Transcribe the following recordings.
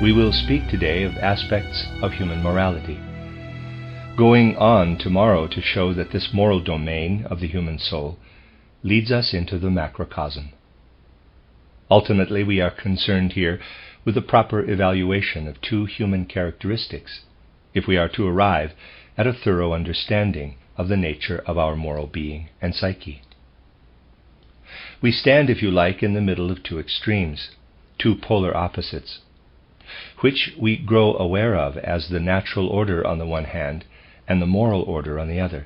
We will speak today of aspects of human morality, going on tomorrow to show that this moral domain of the human soul leads us into the macrocosm. Ultimately, we are concerned here with the proper evaluation of two human characteristics, if we are to arrive at a thorough understanding of the nature of our moral being and psyche. We stand, if you like, in the middle of two extremes, two polar opposites, which we grow aware of as the natural order on the one hand and the moral order on the other.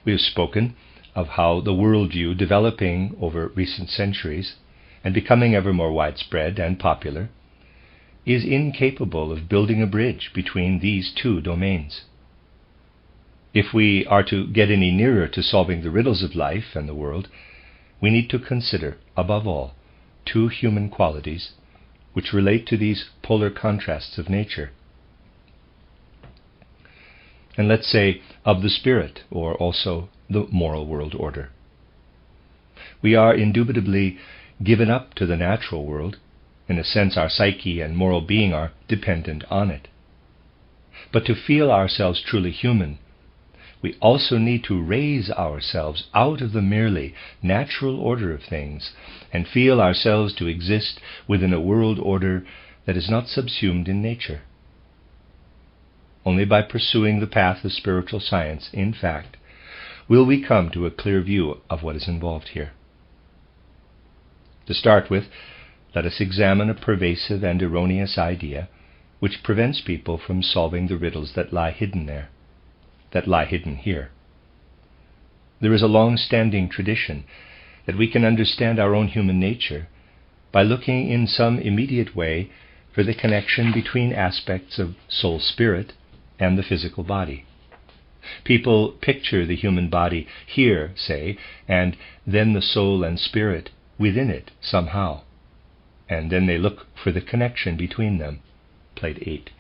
We have spoken of how the worldview developing over recent centuries and becoming ever more widespread and popular is incapable of building a bridge between these two domains. If we are to get any nearer to solving the riddles of life and the world, we need to consider, above all, two human qualities which relate to these polar contrasts of nature. And let's say of the spirit, or also the moral world order. We are indubitably given up to the natural world. In a sense, our psyche and moral being are dependent on it. But to feel ourselves truly human, we also need to raise ourselves out of the merely natural order of things and feel ourselves to exist within a world order that is not subsumed in nature. Only by pursuing the path of spiritual science, in fact, will we come to a clear view of what is involved here. To start with, let us examine a pervasive and erroneous idea which prevents people from solving the riddles that lie hidden there, that lie hidden here. There is a long-standing tradition that we can understand our own human nature by looking in some immediate way for the connection between aspects of soul-spirit and the physical body. People picture the human body here, say, and then the soul and spirit within it somehow, and then they look for the connection between them. Plate 8.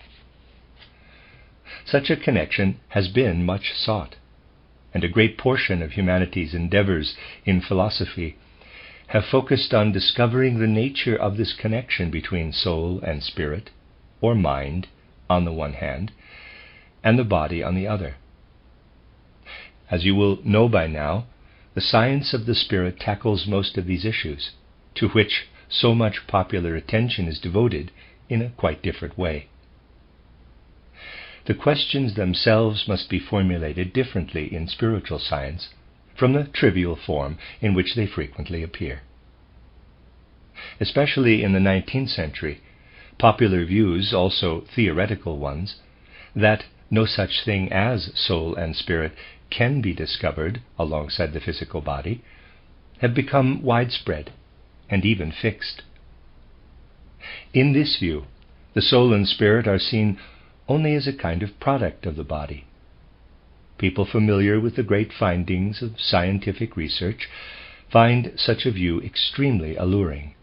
Such a connection has been much sought, and a great portion of humanity's endeavors in philosophy have focused on discovering the nature of this connection between soul and spirit, or mind, on the one hand, and the body on the other. As you will know by now, the science of the spirit tackles most of these issues, to which so much popular attention is devoted in a quite different way. The questions themselves must be formulated differently in spiritual science from the trivial form in which they frequently appear. Especially in the 19th century, popular views, also theoretical ones, that no such thing as soul and spirit can be discovered alongside the physical body, have become widespread and even fixed. In this view, the soul and spirit are seen only as a kind of product of the body. People familiar with the great findings of scientific research find such a view extremely alluring.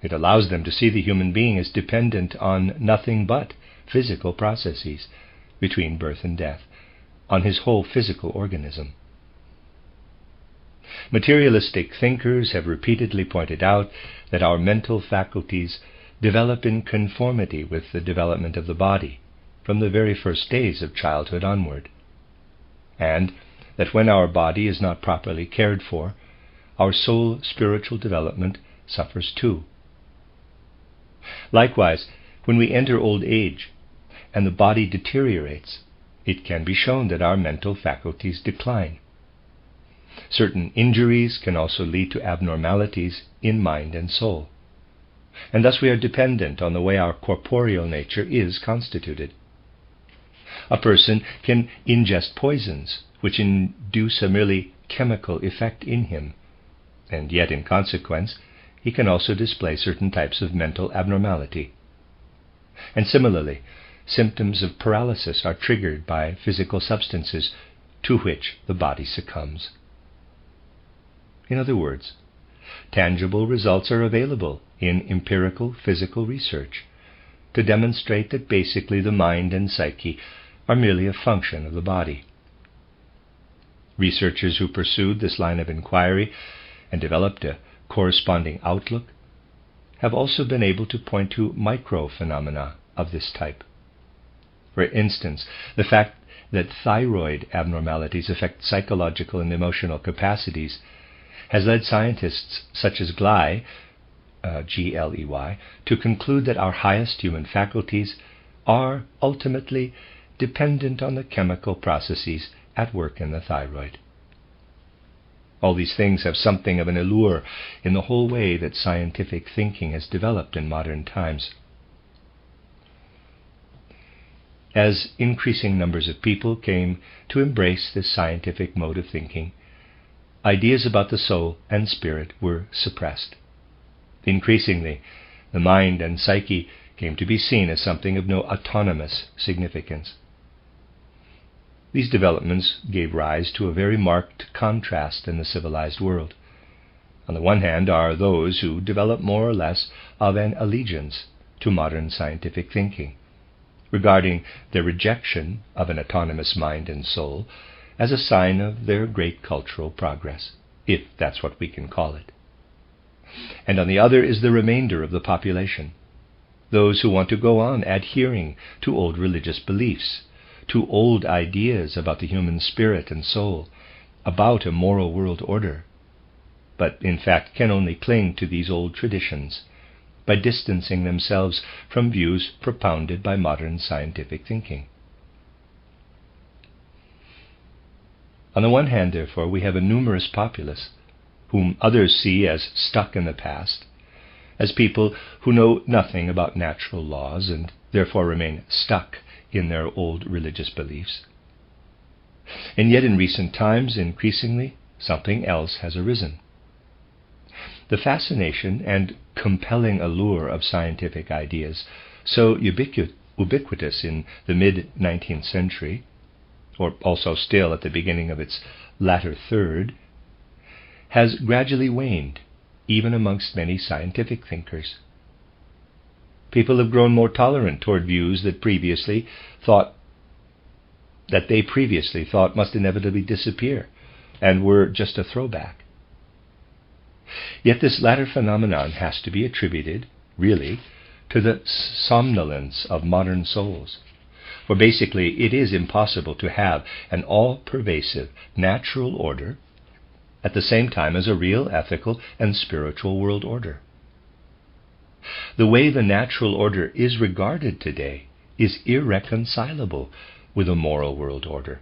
It allows them to see the human being as dependent on nothing but physical processes between birth and death, on his whole physical organism. Materialistic thinkers have repeatedly pointed out that our mental faculties develop in conformity with the development of the body from the very first days of childhood onward, and that when our body is not properly cared for, our soul spiritual development suffers too. Likewise, when we enter old age and the body deteriorates, it can be shown that our mental faculties decline. Certain injuries can also lead to abnormalities in mind and soul, and thus we are dependent on the way our corporeal nature is constituted. A person can ingest poisons which induce a merely chemical effect in him, and yet in consequence he can also display certain types of mental abnormality. And similarly, symptoms of paralysis are triggered by physical substances to which the body succumbs. In other words, tangible results are available in empirical physical research to demonstrate that basically the mind and psyche are merely a function of the body. Researchers who pursued this line of inquiry and developed a corresponding outlook have also been able to point to micro-phenomena of this type. For instance, the fact that thyroid abnormalities affect psychological and emotional capacities has led scientists such as Gley, Gley, to conclude that our highest human faculties are ultimately dependent on the chemical processes at work in the thyroid. All these things have something of an allure in the whole way that scientific thinking has developed in modern times. As increasing numbers of people came to embrace this scientific mode of thinking, ideas about the soul and spirit were suppressed. Increasingly, the mind and psyche came to be seen as something of no autonomous significance. These developments gave rise to a very marked contrast in the civilized world. On the one hand are those who develop more or less of an allegiance to modern scientific thinking, regarding their rejection of an autonomous mind and soul as a sign of their great cultural progress, if that's what we can call it. And on the other is the remainder of the population, those who want to go on adhering to old religious beliefs, to old ideas about the human spirit and soul, about a moral world order, but in fact can only cling to these old traditions by distancing themselves from views propounded by modern scientific thinking. On the one hand, therefore, we have a numerous populace, whom others see as stuck in the past, as people who know nothing about natural laws and therefore remain stuck in their old religious beliefs. And yet in recent times, increasingly, something else has arisen. The fascination and compelling allure of scientific ideas, so ubiquitous in the mid-19th century, or also still at the beginning of its latter third, has gradually waned, even amongst many scientific thinkers. People have grown more tolerant toward views that they previously thought must inevitably disappear and were just a throwback. Yet this latter phenomenon has to be attributed, really, to the somnolence of modern souls. For basically, it is impossible to have an all-pervasive natural order at the same time as a real ethical and spiritual world order. The way the natural order is regarded today is irreconcilable with a moral world order,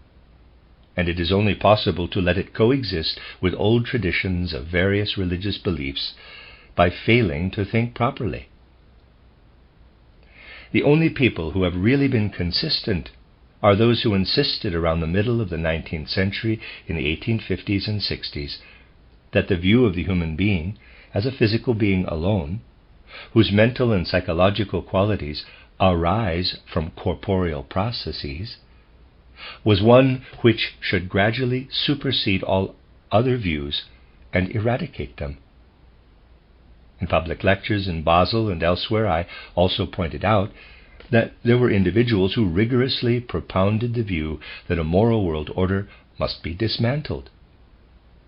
and it is only possible to let it coexist with old traditions of various religious beliefs by failing to think properly. The only people who have really been consistent are those who insisted around the middle of the 19th century, in the 1850s and 60s, that the view of the human being as a physical being alone, whose mental and psychological qualities arise from corporeal processes, was one which should gradually supersede all other views and eradicate them. In public lectures in Basel and elsewhere, I also pointed out that there were individuals who rigorously propounded the view that a moral world order must be dismantled,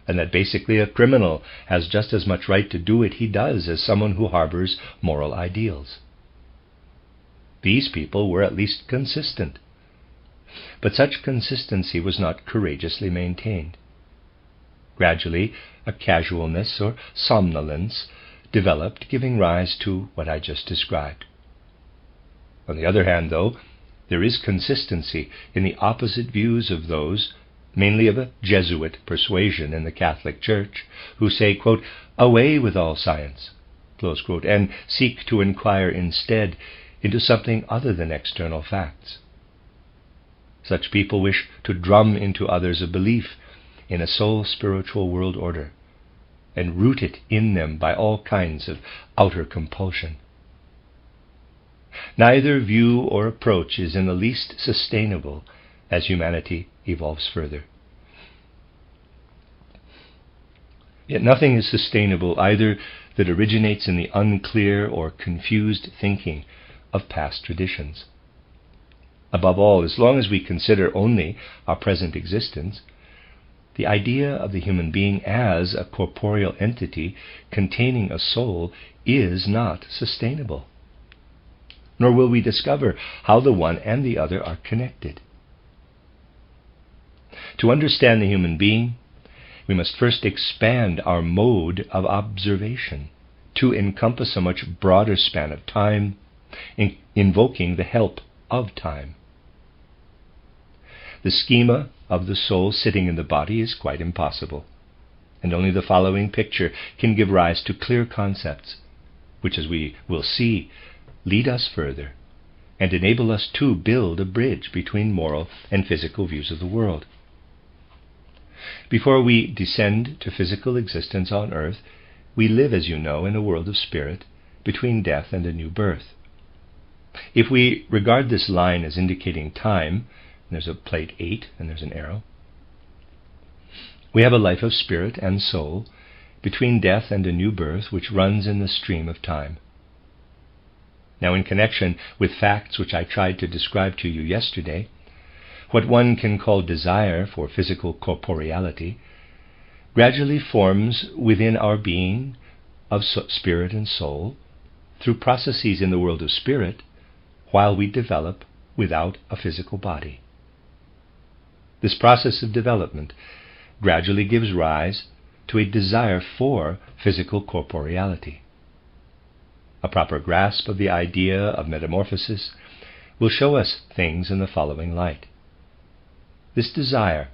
and that basically a criminal has just as much right to do what he does as someone who harbors moral ideals. These people were at least consistent, but such consistency was not courageously maintained. Gradually, a casualness or somnolence developed, giving rise to what I just described. On the other hand, though, there is consistency in the opposite views of those, mainly of a Jesuit persuasion in the Catholic Church, who say, quote, "Away with all science," close quote, and seek to inquire instead into something other than external facts. Such people wish to drum into others a belief in a sole spiritual world order, and root it in them by all kinds of outer compulsion. Neither view or approach is in the least sustainable as humanity evolves further. Yet nothing is sustainable either that originates in the unclear or confused thinking of past traditions. Above all, as long as we consider only our present existence, the idea of the human being as a corporeal entity containing a soul is not sustainable. Nor will we discover how the one and the other are connected. To understand the human being, we must first expand our mode of observation to encompass a much broader span of time, invoking the help of time. The schema of the soul sitting in the body is quite impossible, and only the following picture can give rise to clear concepts, which, as we will see, lead us further and enable us to build a bridge between moral and physical views of the world. Before we descend to physical existence on earth, we live, as you know, in a world of spirit, between death and a new birth. If we regard this line as indicating time, there's a plate 8 and there's an arrow, we have a life of spirit and soul between death and a new birth which runs in the stream of time. Now, in connection with facts which I tried to describe to you yesterday, what one can call desire for physical corporeality gradually forms within our being of spirit and soul through processes in the world of spirit while we develop without a physical body. This process of development gradually gives rise to a desire for physical corporeality. A proper grasp of the idea of metamorphosis will show us things in the following light. This desire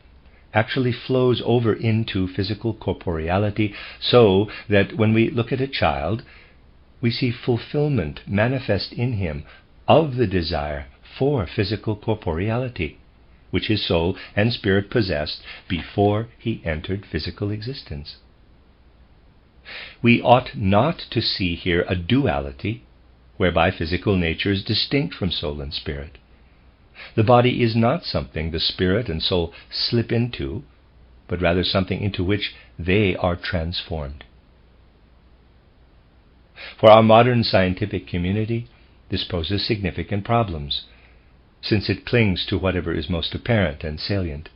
actually flows over into physical corporeality, so that when we look at a child, we see fulfillment manifest in him of the desire for physical corporeality, which his soul and spirit possessed before he entered physical existence. We ought not to see here a duality, whereby physical nature is distinct from soul and spirit. The body is not something the spirit and soul slip into, but rather something into which they are transformed. For our modern scientific community, this poses significant problems, since it clings to whatever is most apparent and salient.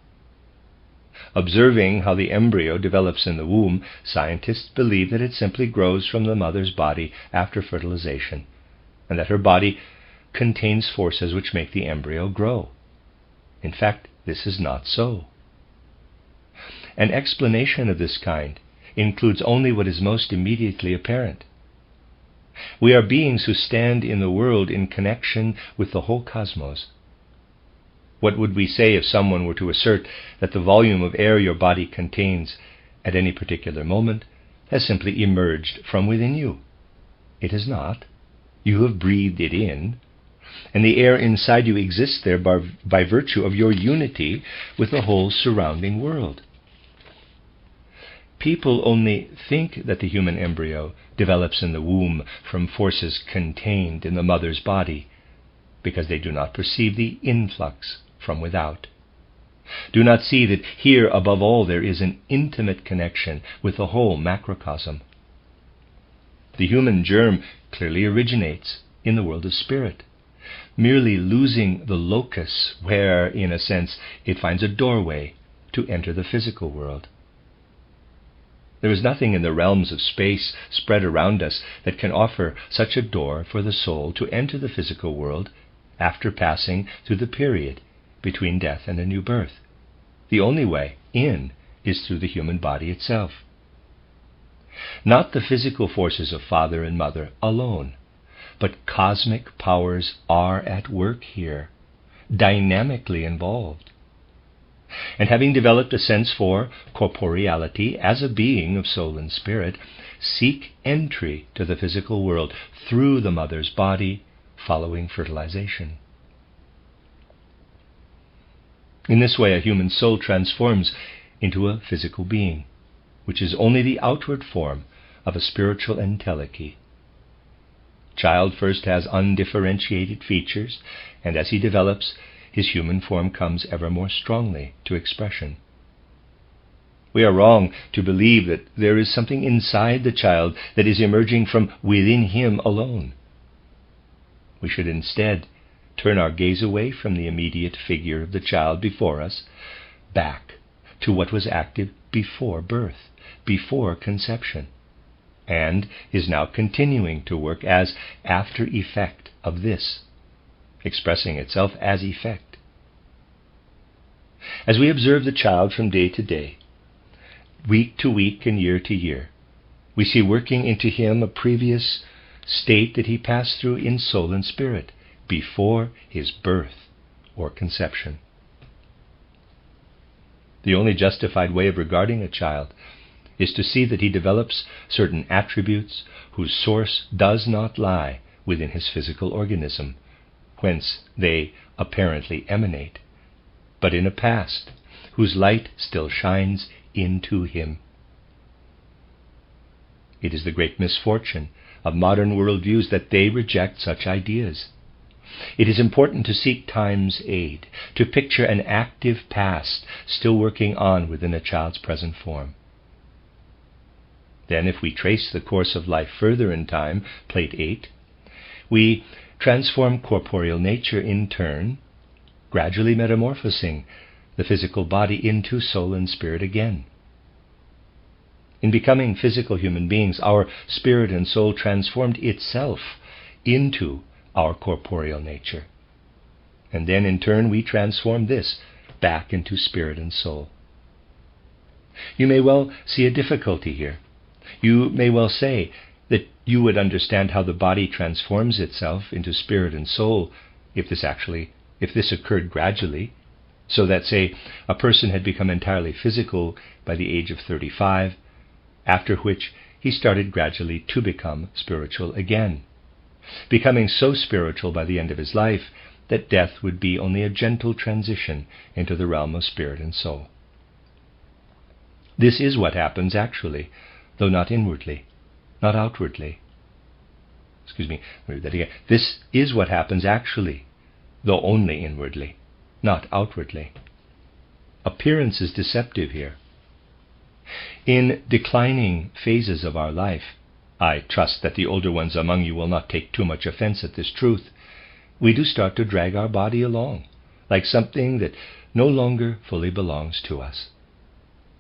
Observing how the embryo develops in the womb, scientists believe that it simply grows from the mother's body after fertilization, and that her body contains forces which make the embryo grow. In fact, this is not so. An explanation of this kind includes only what is most immediately apparent. We are beings who stand in the world in connection with the whole cosmos. What would we say if someone were to assert that the volume of air your body contains at any particular moment has simply emerged from within you? It has not. You have breathed it in, and the air inside you exists there by virtue of your unity with the whole surrounding world. People only think that the human embryo develops in the womb from forces contained in the mother's body, because they do not perceive the influx from without. Do not see that here above all there is an intimate connection with the whole macrocosm. The human germ clearly originates in the world of spirit, merely losing the locus where, in a sense, it finds a doorway to enter the physical world. There is nothing in the realms of space spread around us that can offer such a door for the soul to enter the physical world after passing through the period between death and a new birth. The only way in is through the human body itself. Not the physical forces of father and mother alone, but cosmic powers are at work here, dynamically involved. And having developed a sense for corporeality as a being of soul and spirit, seek entry to the physical world through the mother's body following fertilization. In this way, a human soul transforms into a physical being, which is only the outward form of a spiritual entelechy. Child first has undifferentiated features, and as he develops, his human form comes ever more strongly to expression. We are wrong to believe that there is something inside the child that is emerging from within him alone. We should instead turn our gaze away from the immediate figure of the child before us, back to what was active before birth, before conception, and is now continuing to work as after effect of this, expressing itself as effect. As we observe the child from day to day, week to week and year to year, we see working into him a previous state that he passed through in soul and spirit before his birth or conception. The only justified way of regarding a child is to see that he develops certain attributes whose source does not lie within his physical organism, whence they apparently emanate, but in a past whose light still shines into him. It is the great misfortune of modern worldviews that they reject such ideas. It is important to seek time's aid, to picture an active past still working on within a child's present form. Then, if we trace the course of life further in time, plate 8, we transform corporeal nature in turn, gradually metamorphosing the physical body into soul and spirit again. In becoming physical human beings, our spirit and soul transformed itself into our corporeal nature. And then in turn we transform this back into spirit and soul. You may well see a difficulty here. You may well say that you would understand how the body transforms itself into spirit and soul if this occurred gradually, so that, say, a person had become entirely physical by the age of 35, after which he started gradually to become spiritual again, becoming so spiritual by the end of his life that death would be only a gentle transition into the realm of spirit and soul. This is what happens actually, though not inwardly, not outwardly. Let me read that again. This is what happens actually, though only inwardly, not outwardly. Appearance is deceptive here. In declining phases of our life, I trust that the older ones among you will not take too much offense at this truth, we do start to drag our body along, like something that no longer fully belongs to us.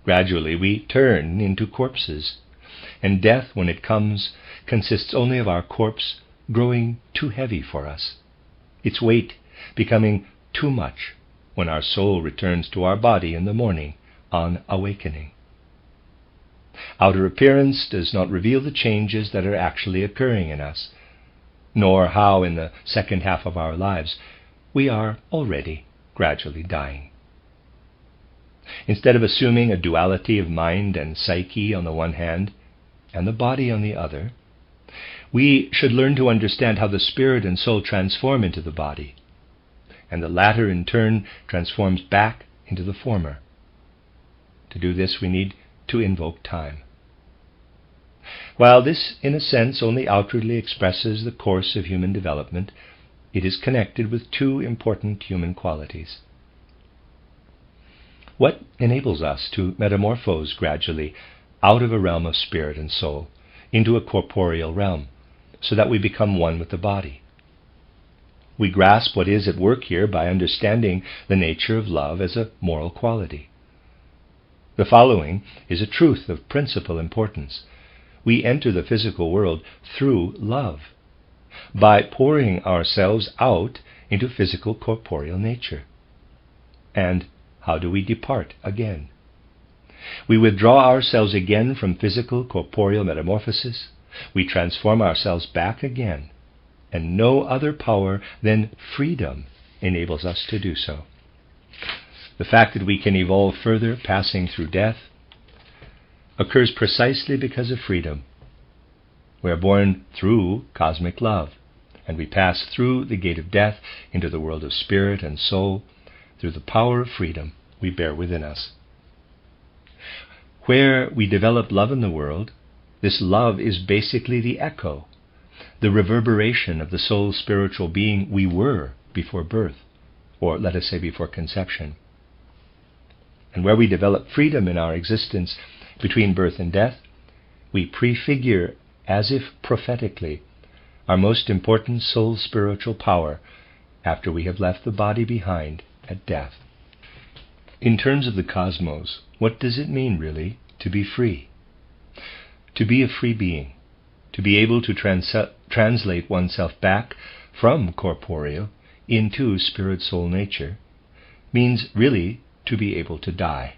Gradually we turn into corpses, and death, when it comes, consists only of our corpse growing too heavy for us, its weight becoming too much when our soul returns to our body in the morning on awakening. Outer appearance does not reveal the changes that are actually occurring in us, nor how in the second half of our lives we are already gradually dying. Instead of assuming a duality of mind and psyche on the one hand, and the body on the other, we should learn to understand how the spirit and soul transform into the body, and the latter in turn transforms back into the former. To do this we need to invoke time. While this, in a sense, only outwardly expresses the course of human development, it is connected with two important human qualities. What enables us to metamorphose gradually out of a realm of spirit and soul into a corporeal realm, so that we become one with the body? We grasp what is at work here by understanding the nature of love as a moral quality. The following is a truth of principal importance. We enter the physical world through love, by pouring ourselves out into physical corporeal nature. And how do we depart again? We withdraw ourselves again from physical corporeal metamorphosis. We transform ourselves back again, and no other power than freedom enables us to do so. The fact that we can evolve further, passing through death, occurs precisely because of freedom. We are born through cosmic love, and we pass through the gate of death into the world of spirit and soul through the power of freedom we bear within us. Where we develop love in the world, this love is basically the echo, the reverberation of the soul's spiritual being we were before birth, or let us say before conception. And where we develop freedom in our existence between birth and death, we prefigure, as if prophetically, our most important soul spiritual power after we have left the body behind at death. In terms of the cosmos, What does it mean, really, to be free? To be a free being, to be able to translate oneself back from corporeal into spirit-soul nature, means really to be able to die.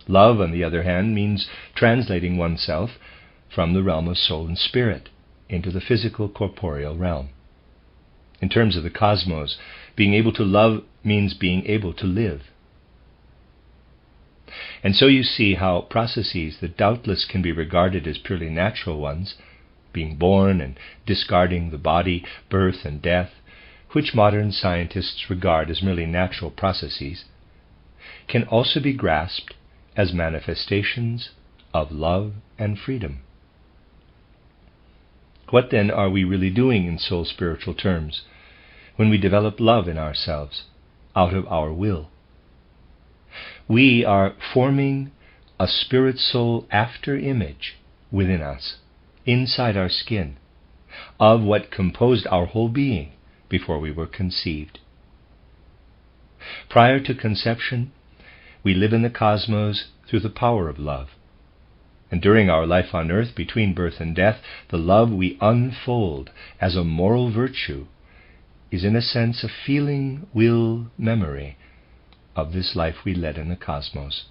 Love, on the other hand, means translating oneself from the realm of soul and spirit into the physical corporeal realm. In terms of the cosmos, being able to love means being able to live. And so you see how processes that doubtless can be regarded as purely natural ones, being born and discarding the body, birth and death, which modern scientists regard as merely natural processes, can also be grasped as manifestations of love and freedom. What then are we really doing in soul-spiritual terms when we develop love in ourselves out of our will? We are forming a spirit-soul after-image within us, inside our skin, of what composed our whole being before we were conceived. Prior to conception, we live in the cosmos through the power of love. And during our life on earth, between birth and death, the love we unfold as a moral virtue is in a sense a feeling, will, memory of this life we led in the cosmos.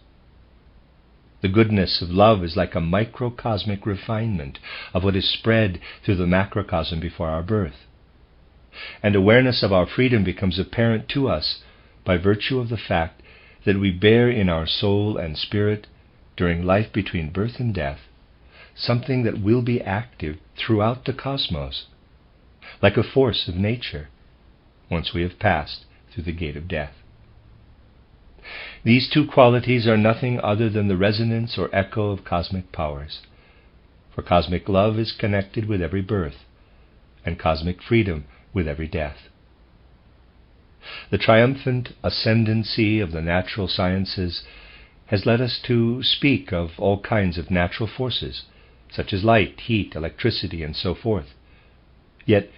The goodness of love is like a microcosmic refinement of what is spread through the macrocosm before our birth. And awareness of our freedom becomes apparent to us by virtue of the fact that we bear in our soul and spirit, during life between birth and death, something that will be active throughout the cosmos, like a force of nature, once we have passed through the gate of death. These two qualities are nothing other than the resonance or echo of cosmic powers, for cosmic love is connected with every birth, and cosmic freedom with every death. The triumphant ascendancy of the natural sciences has led us to speak of all kinds of natural forces, such as light, heat, electricity, and so forth. Yet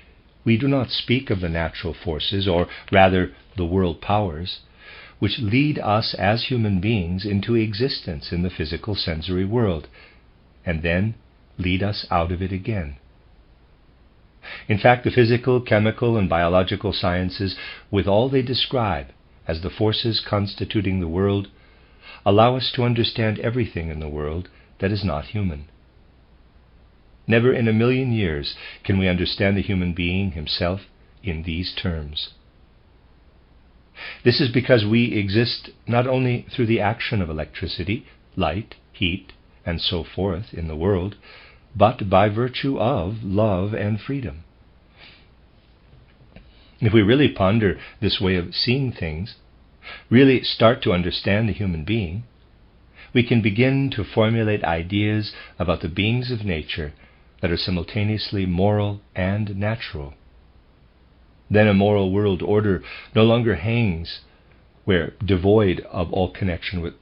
we do not speak of the natural forces, or rather the world powers, which lead us as human beings into existence in the physical sensory world, and then lead us out of it again. In fact, the physical, chemical, and biological sciences, with all they describe as the forces constituting the world, allow us to understand everything in the world that is not human. Never in a million years can we understand the human being himself in these terms. This is because we exist not only through the action of electricity, light, heat, and so forth in the world, but by virtue of love and freedom. If we really ponder this way of seeing things, really start to understand the human being, we can begin to formulate ideas about the beings of nature that are simultaneously moral and natural. Then a moral world order no longer hangs where devoid of all connection with,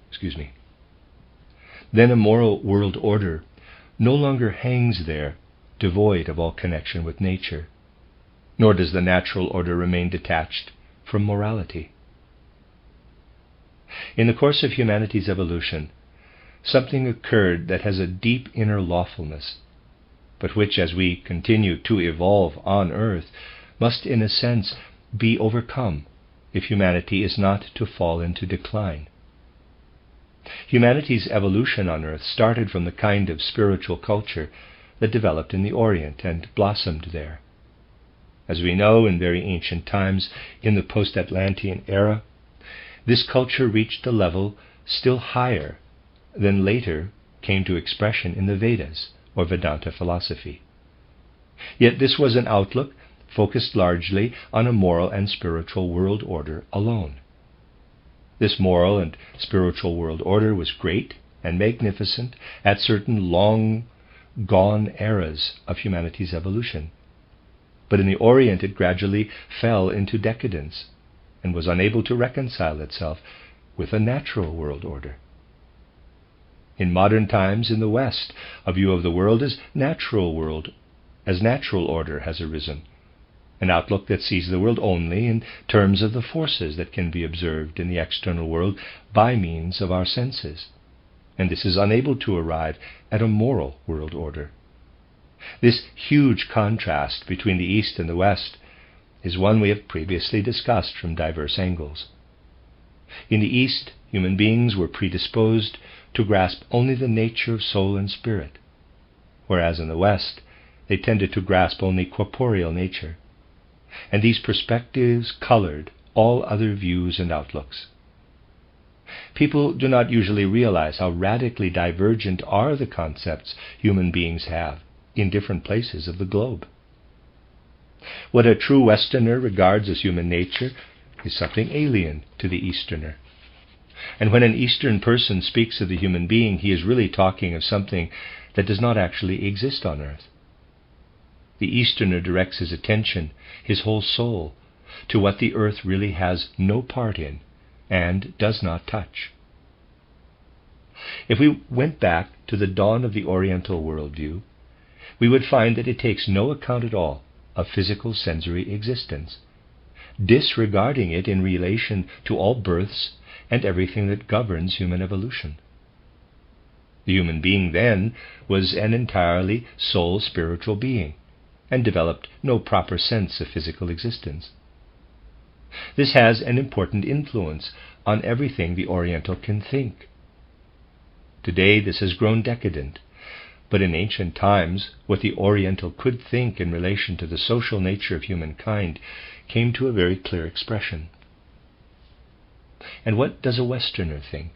Then a moral world order no longer hangs there devoid of all connection with nature, nor does the natural order remain detached from morality. In the course of humanity's evolution, something occurred that has a deep inner lawfulness, but which, as we continue to evolve on earth, must in a sense be overcome if humanity is not to fall into decline. Humanity's evolution on earth started from the kind of spiritual culture that developed in the Orient and blossomed there. As we know, in very ancient times, in the post-Atlantean era, this culture reached a level still higher than later came to expression in the Vedas, or Vedanta philosophy. Yet this was an outlook focused largely on a moral and spiritual world order alone. This moral and spiritual world order was great and magnificent at certain long-gone eras of humanity's evolution. But in the Orient it gradually fell into decadence and was unable to reconcile itself with a natural world order. In modern times in the West, a view of the world as natural order has arisen, an outlook that sees the world only in terms of the forces that can be observed in the external world by means of our senses, and this is unable to arrive at a moral world order. This huge contrast between the East and the West is one we have previously discussed from diverse angles. In the East, human beings were predisposed to grasp only the nature of soul and spirit, whereas in the West they tended to grasp only corporeal nature, and these perspectives colored all other views and outlooks. People do not usually realize how radically divergent are the concepts human beings have in different places of the globe. What a true Westerner regards as human nature is something alien to the Easterner. And when an Eastern person speaks of the human being, he is really talking of something that does not actually exist on earth. The Easterner directs his attention, his whole soul, to what the earth really has no part in and does not touch. If we went back to the dawn of the Oriental worldview, we would find that it takes no account at all of physical sensory existence, disregarding it in relation to all births and everything that governs human evolution. The human being then was an entirely soul spiritual being, and developed no proper sense of physical existence. This has an important influence on everything the Oriental can think. Today this has grown decadent, but in ancient times what the Oriental could think in relation to the social nature of humankind came to a very clear expression. And what does a Westerner think?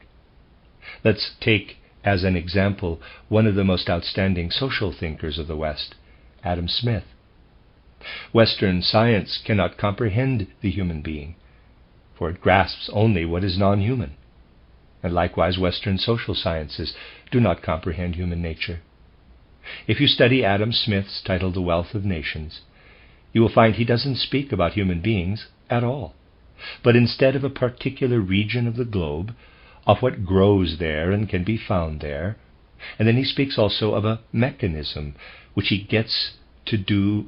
Let's take as an example one of the most outstanding social thinkers of the West, Adam Smith. Western science cannot comprehend the human being, for it grasps only what is non-human, and likewise Western social sciences do not comprehend human nature. If you study Adam Smith's title, The Wealth of Nations, you will find he doesn't speak about human beings at all, but instead of a particular region of the globe, of what grows there and can be found there, and then he speaks also of a mechanism which he gets to do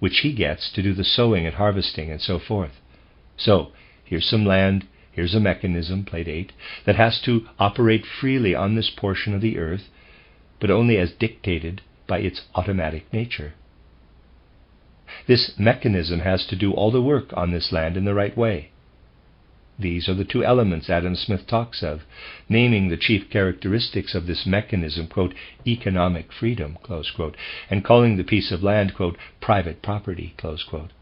the sowing and harvesting and so forth. So, here's some land, here's a mechanism, plate 8, that has to operate freely on this portion of the earth, but only as dictated by its automatic nature. This mechanism has to do all the work on this land in the right way. These are the two elements Adam Smith talks of, naming the chief characteristics of this mechanism, quote, economic freedom, close quote, and calling the piece of land, quote, private property, close quote.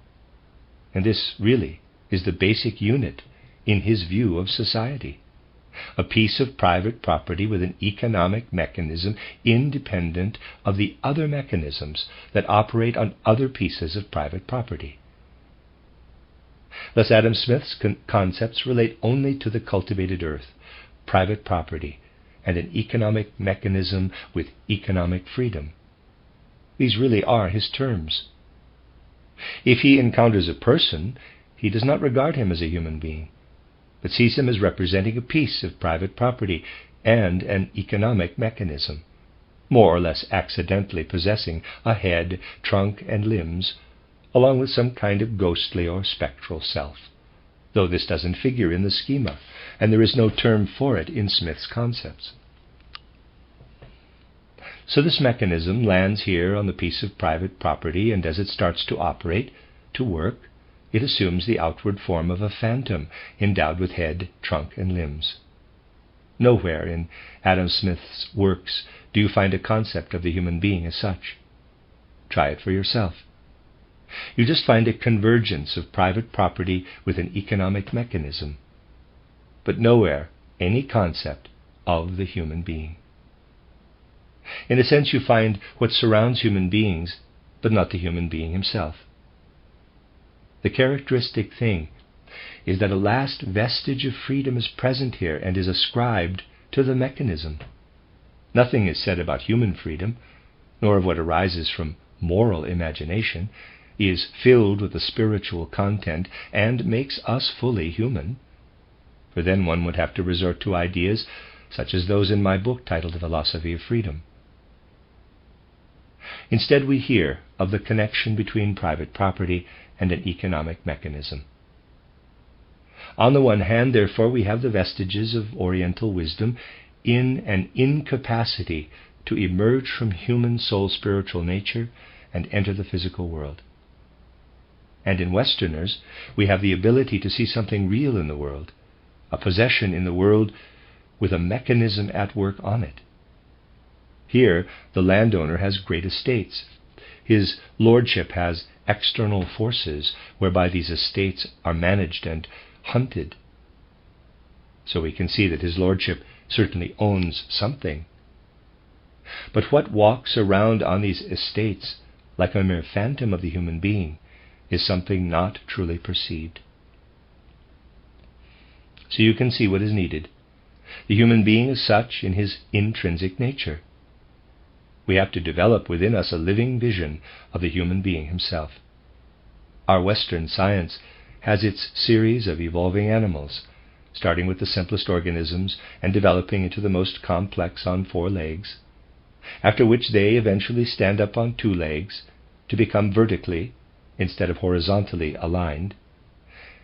And this really is the basic unit in his view of society. A piece of private property with an economic mechanism independent of the other mechanisms that operate on other pieces of private property. Thus Adam Smith's concepts relate only to the cultivated earth, private property, and an economic mechanism with economic freedom. These really are his terms. If he encounters a person, he does not regard him as a human being, but sees him as representing a piece of private property and an economic mechanism, more or less accidentally possessing a head, trunk, and limbs, along with some kind of ghostly or spectral self, though this doesn't figure in the schema, and there is no term for it in Smith's concepts. So this mechanism lands here on the piece of private property, and as it starts to operate, to work, it assumes the outward form of a phantom endowed with head, trunk, and limbs. Nowhere in Adam Smith's works do you find a concept of the human being as such. Try it for yourself. You just find a convergence of private property with an economic mechanism, but nowhere any concept of the human being. In a sense, you find what surrounds human beings, but not the human being himself. The characteristic thing is that a last vestige of freedom is present here and is ascribed to the mechanism. Nothing is said about human freedom, nor of what arises from moral imagination, is filled with a spiritual content and makes us fully human. For then one would have to resort to ideas such as those in my book titled The Philosophy of Freedom. Instead, we hear of the connection between private property and an economic mechanism. On the one hand, therefore, we have the vestiges of Oriental wisdom in an incapacity to emerge from human soul spiritual nature and enter the physical world. And in Westerners, we have the ability to see something real in the world, a possession in the world with a mechanism at work on it. Here, the landowner has great estates. His lordship has external forces whereby these estates are managed and hunted. So we can see that his lordship certainly owns something. But what walks around on these estates like a mere phantom of the human being is something not truly perceived. So you can see what is needed. The human being is such in his intrinsic nature. We have to develop within us a living vision of the human being himself. Our Western science has its series of evolving animals, starting with the simplest organisms and developing into the most complex on 4 legs, after which they eventually stand up on 2 legs to become vertically instead of horizontally aligned.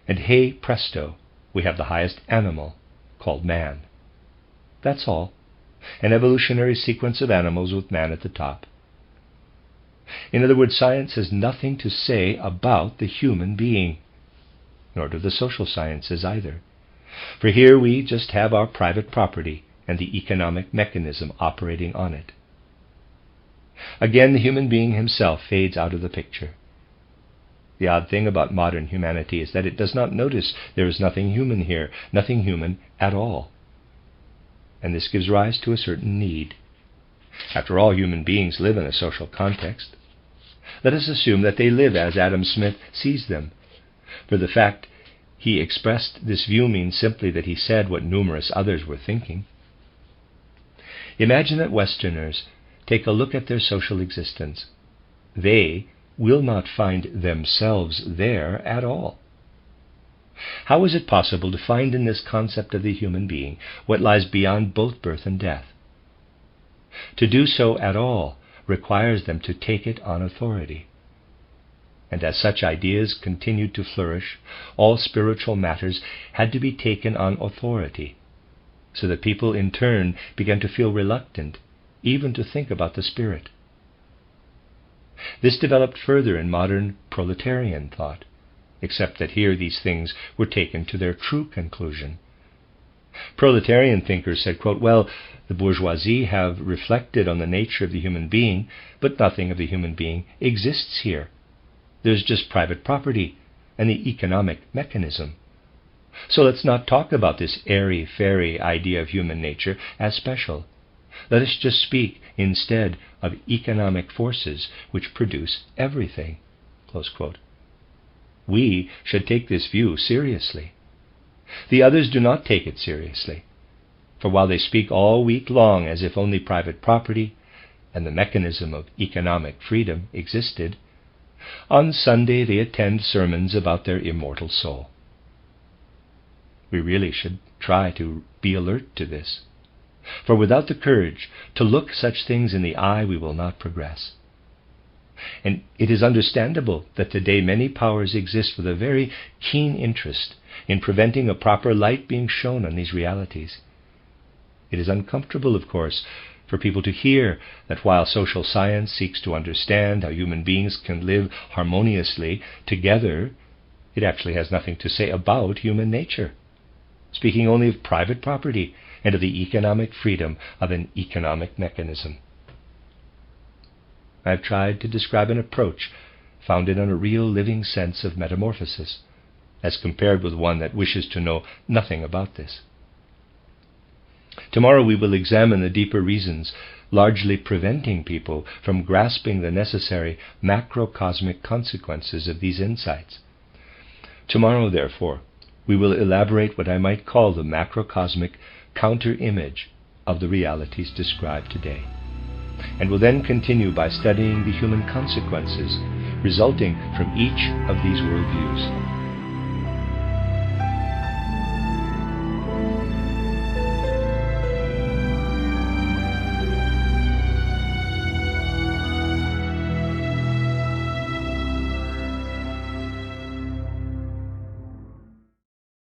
And hey presto, we have the highest animal, called man. That's all. An evolutionary sequence of animals with man at the top. In other words, science has nothing to say about the human being, nor do the social sciences either. For here we just have our private property and the economic mechanism operating on it. Again, the human being himself fades out of the picture. The odd thing about modern humanity is that it does not notice there is nothing human here, nothing human at all. And this gives rise to a certain need. After all, human beings live in a social context. Let us assume that they live as Adam Smith sees them. For the fact he expressed this view means simply that he said what numerous others were thinking. Imagine that Westerners take a look at their social existence. They will not find themselves there at all. How is it possible to find in this concept of the human being what lies beyond both birth and death? To do so at all requires them to take it on authority. And as such ideas continued to flourish, all spiritual matters had to be taken on authority, so that people in turn began to feel reluctant even to think about the spirit. This developed further in modern proletarian thought, except that here these things were taken to their true conclusion. Proletarian thinkers said, quote, well, the bourgeoisie have reflected on the nature of the human being, but nothing of the human being exists here. There's just private property and the economic mechanism. So let's not talk about this airy-fairy idea of human nature as special. Let us just speak instead of economic forces which produce everything. Close quote. We should take this view seriously. The others do not take it seriously, for while they speak all week long as if only private property and the mechanism of economic freedom existed, on Sunday they attend sermons about their immortal soul. We really should try to be alert to this, for without the courage to look such things in the eye, we will not progress. And it is understandable that today many powers exist with a very keen interest in preventing a proper light being shown on these realities. It is uncomfortable, of course, for people to hear that while social science seeks to understand how human beings can live harmoniously together, it actually has nothing to say about human nature, speaking only of private property and of the economic freedom of an economic mechanism. I have tried to describe an approach founded on a real living sense of metamorphosis, as compared with one that wishes to know nothing about this. Tomorrow we will examine the deeper reasons largely preventing people from grasping the necessary macrocosmic consequences of these insights. Tomorrow, therefore, we will elaborate what I might call the macrocosmic counter-image of the realities described today, and will then continue by studying the human consequences resulting from each of these worldviews.